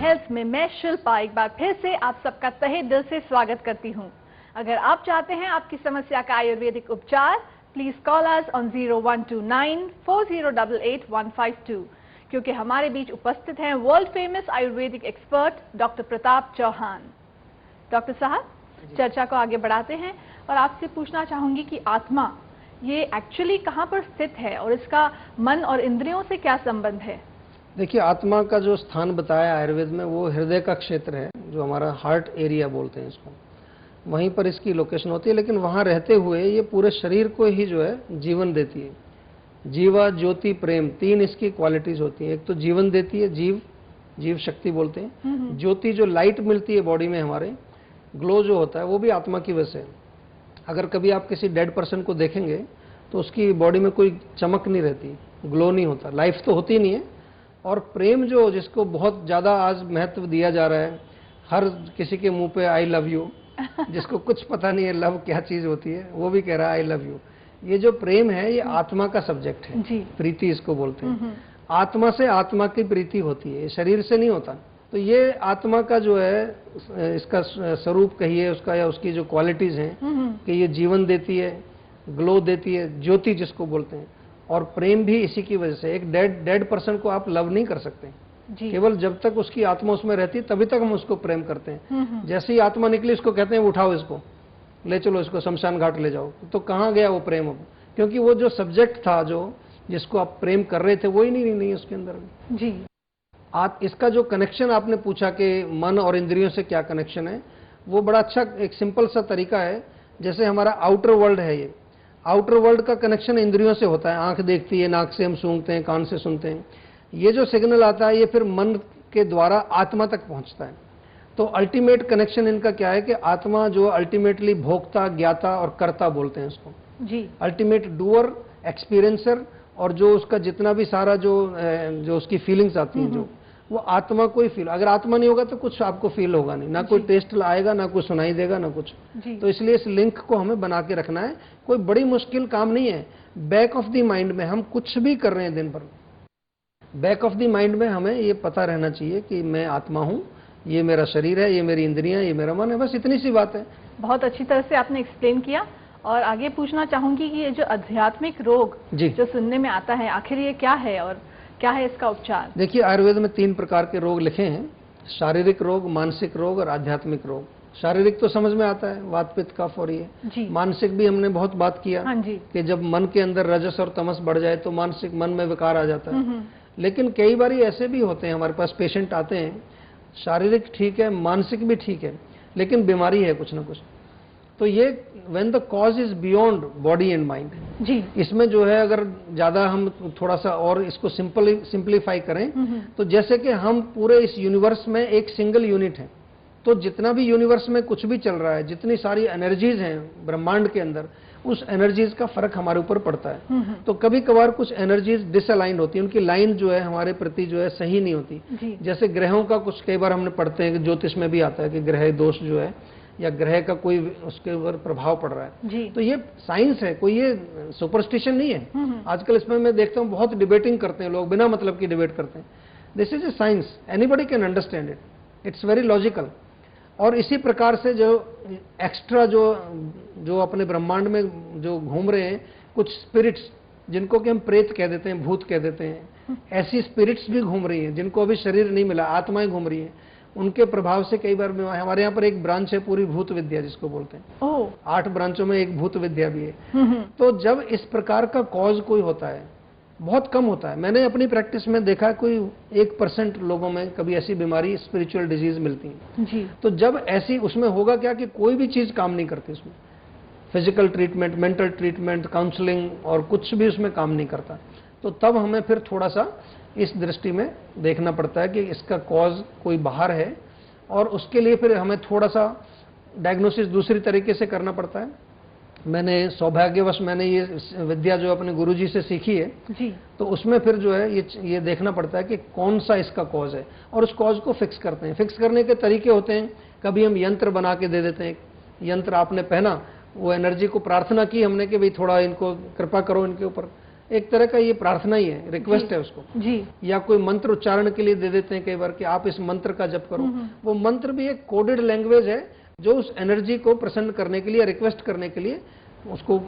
Health में मैं शिल्पा एक बार फिर से आप सबका तहे दिल से स्वागत करती हूं। अगर आप चाहते हैं आपकी समस्या का आयुर्वेदिक उपचार, प्लीज कॉल अस ऑन 012940885152 क्योंकि हमारे बीच उपस्थित हैं world famous Ayurvedic expert doctor Pratap Chauhan. Doctor साहब, चर्चा को आगे बढ़ाते हैं और आपसे पूछना चाहूंगी कि आत्मा ये एक्चुअली कहां पर स्थित है और इसका मन और इंद्रियों से क्या संबंध है? देखिए, आत्मा का जो स्थान बताया आयुर्वेद में वो हृदय का क्षेत्र है, जो हमारा हार्ट एरिया बोलते हैं इसको। वहीं पर इसकी लोकेशन होती है, लेकिन वहां रहते हुए ये पूरे शरीर को ही जो है जीवन देती है। जीवा, ज्योति, प्रेम, तीन इसकी क्वालिटीज होती है। एक तो जीवन देती है, जीव शक्ति बोलते हैं। ज्योति जो लाइट मिलती है बॉडी में हमारे, ग्लो जो होता है वो भी आत्मा की वजह से। अगर कभी आप किसी डेड पर्सन को देखेंगे तो उसकी बॉडी में कोई चमक नहीं रहती, ग्लो नहीं होता, लाइफ तो होती नहीं है। और प्रेम जो, जिसको बहुत ज्यादा आज महत्व दिया जा रहा है, हर किसी के मुंह पे आई लव यू, जिसको कुछ पता नहीं है लव क्या चीज होती है, वो भी कह रहा है आई लव यू। ये जो प्रेम है ये आत्मा का सब्जेक्ट है, प्रीति इसको बोलते हैं। आत्मा से आत्मा की प्रीति होती है, शरीर से नहीं होता। तो ये आत्मा का जो है, इसका स्वरूप कहिए उसका, या उसकी जो क्वालिटीज हैं कि ये जीवन देती है, ग्लो देती है, ज्योति जिसको बोलते हैं। और प्रेम भी इसी की वजह से। एक डेड पर्सन को आप लव नहीं कर सकते, केवल जब तक उसकी आत्मा उसमें रहती है तभी तक हम उसको प्रेम करते हैं। जैसे ही आत्मा निकली उसको कहते हैं उठाओ, इसको ले चलो, इसको शमशान घाट ले जाओ। तो कहाँ गया वो प्रेम अब? क्योंकि वो जो सब्जेक्ट था, जो जिसको आप प्रेम कर रहे थे, वही नहीं उसके अंदर जी। इसका जो कनेक्शन आपने पूछा कि मन और इंद्रियों से क्या कनेक्शन है, वो बड़ा अच्छा एक सिंपल सा तरीका है। जैसे हमारा आउटर वर्ल्ड है, ये आउटर वर्ल्ड का कनेक्शन इंद्रियों से होता है। आंख देखती है, नाक से हम सूंघते हैं, कान से सुनते हैं। ये जो सिग्नल आता है ये फिर मन के द्वारा आत्मा तक पहुंचता है। तो अल्टीमेट कनेक्शन इनका क्या है कि आत्मा जो अल्टीमेटली भोक्ता, ज्ञाता और कर्ता बोलते हैं उसको जी। अल्टीमेट डूअर, एक्सपीरियंसर, और जो उसका जितना भी सारा जो उसकी फीलिंग्स आती हैं, जो वो आत्मा को ही फील। अगर आत्मा नहीं होगा तो कुछ आपको फील होगा नहीं, ना कोई टेस्ट आएगा, ना कुछ सुनाई देगा, ना कुछ। तो इसलिए इस लिंक को हमें बना के रखना है। कोई बड़ी मुश्किल काम नहीं है। बैक ऑफ द माइंड में हम कुछ भी कर रहे हैं दिन भर, बैक ऑफ द माइंड में हमें ये पता रहना चाहिए कि मैं आत्मा हूँ, ये मेरा शरीर है, ये मेरी इंद्रियां, ये मेरा मन है। बस इतनी सी बात है। बहुत अच्छी तरह से आपने एक्सप्लेन किया। और आगे पूछना चाहूंगी कि ये जो आध्यात्मिक रोग जो सुनने में आता है, आखिर ये क्या है और क्या है इसका उपचार? देखिए, आयुर्वेद में 3 प्रकार के रोग लिखे हैं: शारीरिक रोग, मानसिक रोग और आध्यात्मिक रोग। शारीरिक तो समझ में आता है, वात, पित्त, कफ और ये। मानसिक भी हमने बहुत बात किया कि जब मन के अंदर रजस और तमस बढ़ जाए तो मानसिक, मन में विकार आ जाता है। लेकिन कई बार ऐसे भी होते हैं, हमारे पास पेशेंट आते हैं, शारीरिक ठीक है, मानसिक भी ठीक है, लेकिन बीमारी है कुछ ना कुछ। तो ये when the cause is beyond body and mind जी, इसमें जो है अगर ज्यादा हम थोड़ा सा और इसको सिंपलीफाई करें तो जैसे कि हम पूरे इस यूनिवर्स में एक सिंगल यूनिट है। तो जितना भी यूनिवर्स में कुछ भी चल रहा है, जितनी सारी एनर्जीज हैं ब्रह्मांड के अंदर, उस एनर्जीज का फर्क हमारे ऊपर पड़ता है। तो कभी कभार कुछ एनर्जीज डिसअलाइंड होती है, उनकी लाइन जो है हमारे प्रति जो है सही नहीं होती। जैसे ग्रहों का कुछ कई बार हमने पढ़ते हैं कि ज्योतिष में भी आता है कि ग्रह दोष जो है, या ग्रह का कोई उसके ऊपर प्रभाव पड़ रहा है। तो ये साइंस है, कोई ये सुपरस्टिशन नहीं है। आजकल इसमें मैं देखता हूँ बहुत डिबेटिंग करते हैं लोग, बिना मतलब की डिबेट करते हैं। This is a science, anybody can understand it, it's very logical. और इसी प्रकार से जो एक्स्ट्रा जो अपने ब्रह्मांड में जो घूम रहे हैं, कुछ स्पिरिट्स जिनको कि हम प्रेत कह देते हैं, भूत कह देते हैं, ऐसी स्पिरिट्स भी घूम रही हैं जिनको अभी शरीर नहीं मिला, आत्माएं घूम रही हैं। उनके प्रभाव से कई बार हमारे यहाँ पर एक ब्रांच है पूरी भूत विद्या जिसको बोलते हैं। 8 ब्रांचों में एक भूत विद्या भी है। तो जब इस प्रकार का कॉज कोई होता है, बहुत कम होता है, मैंने अपनी प्रैक्टिस में देखा कोई 1% लोगों में कभी ऐसी बीमारी, स्पिरिचुअल डिजीज मिलती है जी। तो जब ऐसी, उसमें होगा क्या कि कोई भी चीज काम नहीं करती उसमें, physical treatment, mental treatment, counselling और कुछ भी उसमें काम नहीं करता। तो तब हमें फिर थोड़ा सा इस दृष्टि में देखना पड़ता है कि इसका कॉज कोई बाहर है, और उसके लिए फिर हमें थोड़ा सा डायग्नोसिस दूसरी तरीके से करना पड़ता है। मैंने सौभाग्यवश मैंने ये विद्या जो अपने गुरुजी से सीखी है जी। तो उसमें फिर जो है ये देखना पड़ता है कि कौन सा इसका कॉज है, और उस कॉज को फिक्स करते हैं। फिक्स करने के तरीके होते हैं, कभी हम यंत्र बना के दे देते हैं। यंत्र आपने पहना, वो एनर्जी को प्रार्थना की हमने कि भाई थोड़ा इनको कृपा करो इनके ऊपर, एक तरह का ये प्रार्थना ही है, रिक्वेस्ट है उसको जी। या कोई मंत्र उच्चारण के लिए दे देते हैं कई बार कि आप इस मंत्र का जप करो। वो मंत्र भी एक कोडेड लैंग्वेज है जो उस एनर्जी को प्रसन्न करने के लिए, रिक्वेस्ट करने के लिए उसको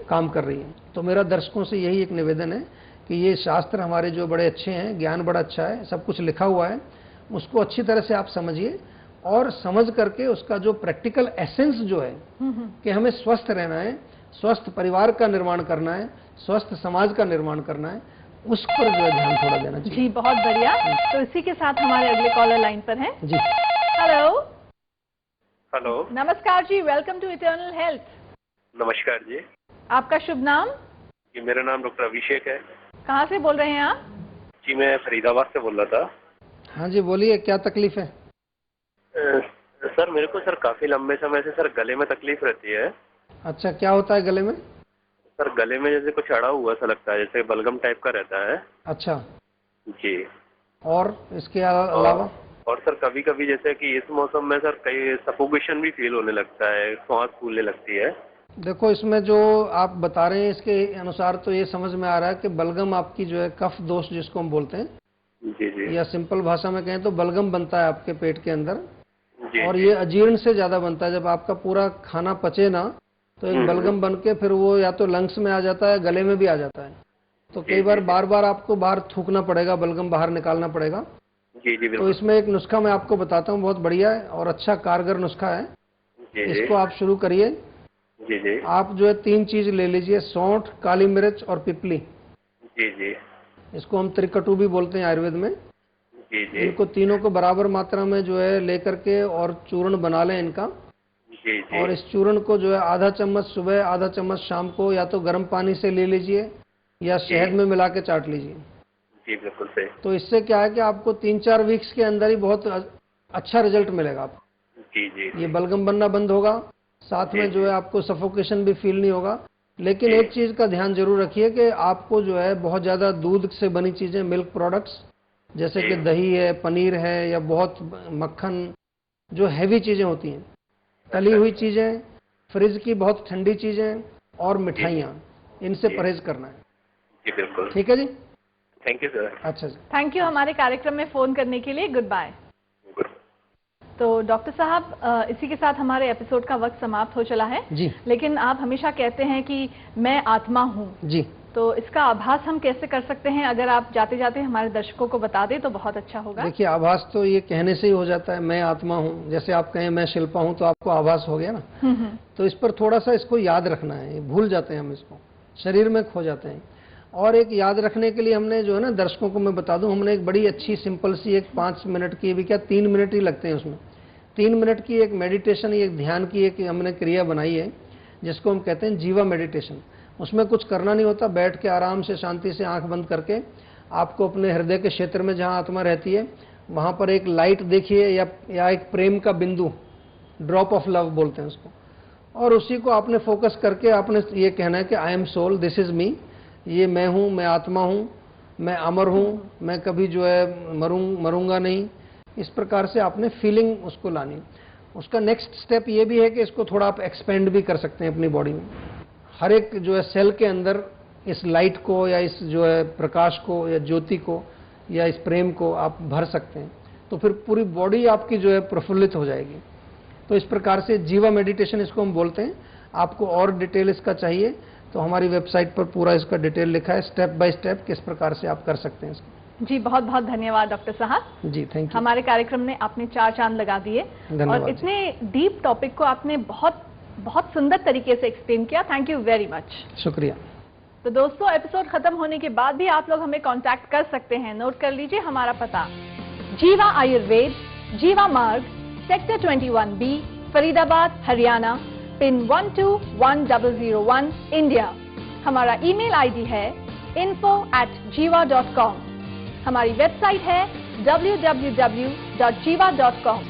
काम कर रही है। तो मेरा दर्शकों से यही एक निवेदन है कि ये शास्त्र हमारे जो बड़े अच्छे हैं, ज्ञान बड़ा अच्छा है, सब कुछ लिखा हुआ है, उसको अच्छी तरह से आप समझिए और समझ करके उसका जो प्रैक्टिकल एसेंस जो है कि हमें स्वस्थ रहना है, स्वस्थ परिवार का निर्माण करना है, स्वस्थ समाज का निर्माण करना है, उस पर जो है ध्यान थोड़ा देना चाहिए। जी, बहुत बढ़िया। तो इसी के साथ हमारे अगले कॉलर लाइन पर हैं। जी, हेलो। हेलो, नमस्कार जी, वेलकम टू इटर्नल हेल्थ। नमस्कार जी। आपका शुभ नाम? जी, मेरा नाम डॉक्टर अभिषेक है। कहाँ से बोल रहे हैं आप? जी, मैं फरीदाबाद से बोल रहा था। हाँ जी, बोलिए, क्या तकलीफ है? सर, मेरे को सर काफी लंबे समय से सर गले में तकलीफ रहती है। अच्छा, क्या होता है गले में? सर, गले में जैसे कुछ अड़ा हुआ सा लगता है, जैसे बलगम टाइप का रहता है। अच्छा, जी। और इसके अलावा? और सर कभी कभी जैसे कि इस मौसम में सर कई सफोकेशन भी फील होने लगता है, सांस फूलने लगती है। देखो, इसमें जो आप बता रहे हैं इसके अनुसार तो ये समझ में आ रहा है कि बलगम आपकी जो है कफ दोष जिसको हम बोलते हैं, जी जी, या सिंपल भाषा में कहें तो बलगम बनता है आपके पेट के अंदर। जी और जी, ये अजीर्ण से ज्यादा बनता है। जब आपका पूरा खाना पचे ना तो एक बलगम बन के फिर वो या तो लंग्स में आ जाता है, गले में भी आ जाता है। तो कई बार बार बार आपको बाहर थूकना पड़ेगा, बलगम बाहर निकालना पड़ेगा। जी जी, तो बिल्कुल। इसमें एक नुस्खा मैं आपको बताता हूँ, बहुत बढ़िया है और अच्छा कारगर नुस्खा है। जी जी, इसको आप शुरू करिए। जी जी, आप जो है 3 चीज ले लीजिए, सौंठ, काली मिर्च और पिपली। जी जी, इसको हम त्रिकटु भी बोलते हैं आयुर्वेद में। जी जी, इनको तीनों को बराबर मात्रा में जो है लेकर के और चूर्ण बना लें इनका। जी जी, और इस चूर्ण को जो है आधा चम्मच सुबह, आधा चम्मच शाम को या तो गर्म पानी से ले लीजिए या शहद में मिला के चाट लीजिए। जी, बिल्कुल सही। तो इससे क्या है कि आपको 3-4 वीक्स के अंदर ही बहुत अच्छा रिजल्ट मिलेगा आपको। जी जी, ये बलगम बनना बंद होगा, साथ में जो है आपको सफोकेशन भी फील नहीं होगा। लेकिन एक चीज का ध्यान जरूर रखिए कि आपको जो है बहुत ज्यादा दूध से बनी चीजें, मिल्क प्रोडक्ट्स जैसे कि दही है, पनीर है या बहुत मक्खन, जो हैवी चीजें होती हैं, तली हुई चीजें, फ्रिज की बहुत ठंडी चीजें और मिठाइयाँ, इनसे परहेज करना है। जी बिल्कुल। ठीक है जी, थैंक यू सर। अच्छा जी, थैंक यू हमारे कार्यक्रम में फोन करने के लिए। Good bye. तो डॉक्टर साहब, इसी के साथ हमारे एपिसोड का वक्त समाप्त हो चला है जी। लेकिन आप हमेशा कहते हैं कि मैं आत्मा हूँ, जी। तो इसका आभास हम कैसे कर सकते हैं? अगर आप जाते जाते हमारे दर्शकों को बता दें तो बहुत अच्छा होगा। देखिए, आभास तो ये कहने से ही हो जाता है, मैं आत्मा हूँ। जैसे आप कहें मैं शिल्पा हूँ तो आपको आभास हो गया ना। तो इस पर थोड़ा सा इसको याद रखना है, भूल जाते हैं हम इसको, शरीर में खो जाते हैं। और एक याद रखने के लिए हमने जो है ना, दर्शकों को मैं बता दूं, हमने एक बड़ी अच्छी सिंपल सी एक 5 मिनट की, भी क्या 3 मिनट ही लगते हैं उसमें, 3 मिनट की एक मेडिटेशन, एक ध्यान की एक हमने क्रिया बनाई है जिसको हम कहते हैं जीवा मेडिटेशन। उसमें कुछ करना नहीं होता, बैठ के आराम से शांति से आंख बंद करके आपको अपने हृदय के क्षेत्र में जहां आत्मा रहती है वहां पर एक लाइट देखिए या एक प्रेम का बिंदु, ड्रॉप ऑफ लव बोलते हैं उसको, और उसी को आपने फोकस करके आपने ये कहना है कि I am soul, this is me, ये मैं हूँ, मैं आत्मा हूँ, मैं अमर हूँ, मैं कभी जो है मरूंगा नहीं। इस प्रकार से आपने फीलिंग उसको लानी। उसका नेक्स्ट स्टेप ये भी है कि इसको थोड़ा आप एक्सपेंड भी कर सकते हैं अपनी बॉडी में। हर एक जो है सेल के अंदर इस लाइट को या इस जो है प्रकाश को या ज्योति को या इस प्रेम को आप भर सकते हैं, तो फिर पूरी बॉडी आपकी जो है प्रफुल्लित हो जाएगी। तो इस प्रकार से जीवा मेडिटेशन इसको हम बोलते हैं। आपको और डिटेल इसका चाहिए तो हमारी वेबसाइट पर पूरा इसका डिटेल लिखा है, स्टेप बाय स्टेप किस प्रकार से आप कर सकते हैं इसको। जी, बहुत बहुत धन्यवाद डॉक्टर साहब। जी, थैंक यू। हमारे कार्यक्रम में आपने 4 चांद लगा दिए और इतने डीप टॉपिक को आपने बहुत बहुत सुंदर तरीके से एक्सप्लेन किया। Thank you very much. शुक्रिया। तो दोस्तों, एपिसोड खत्म होने के बाद भी आप लोग हमें कांटेक्ट कर सकते हैं। नोट कर लीजिए हमारा पता, जीवा आयुर्वेद, जीवा मार्ग, sector 21B, Faridabad, Haryana, pin 121001, India. हमारा ईमेल आईडी है info@jiva.com। हमारी वेबसाइट है www.jiva.com।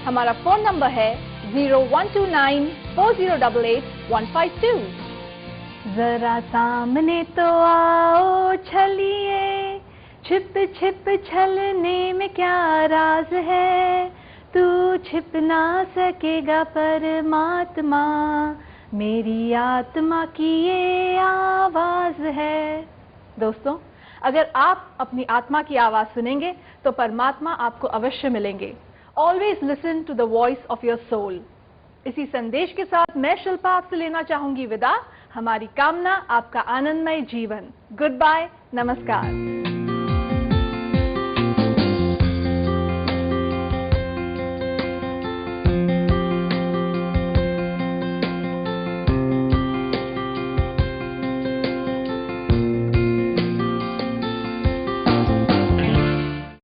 हमारा फोन नंबर है 01294088-152। जरा सामने तो आओ छलिए, छिप छिप छलने में क्या राज है, तू छिप ना सकेगा परमात्मा, मेरी आत्मा की ये आवाज है। दोस्तों, अगर आप अपनी आत्मा की आवाज सुनेंगे तो परमात्मा आपको अवश्य मिलेंगे। Always listen to the voice of your soul. इसी संदेश के साथ मैं शिल्पा आपसे लेना चाहूंगी विदा। हमारी कामना आपका आनंदमय जीवन। गुड बाय, नमस्कार।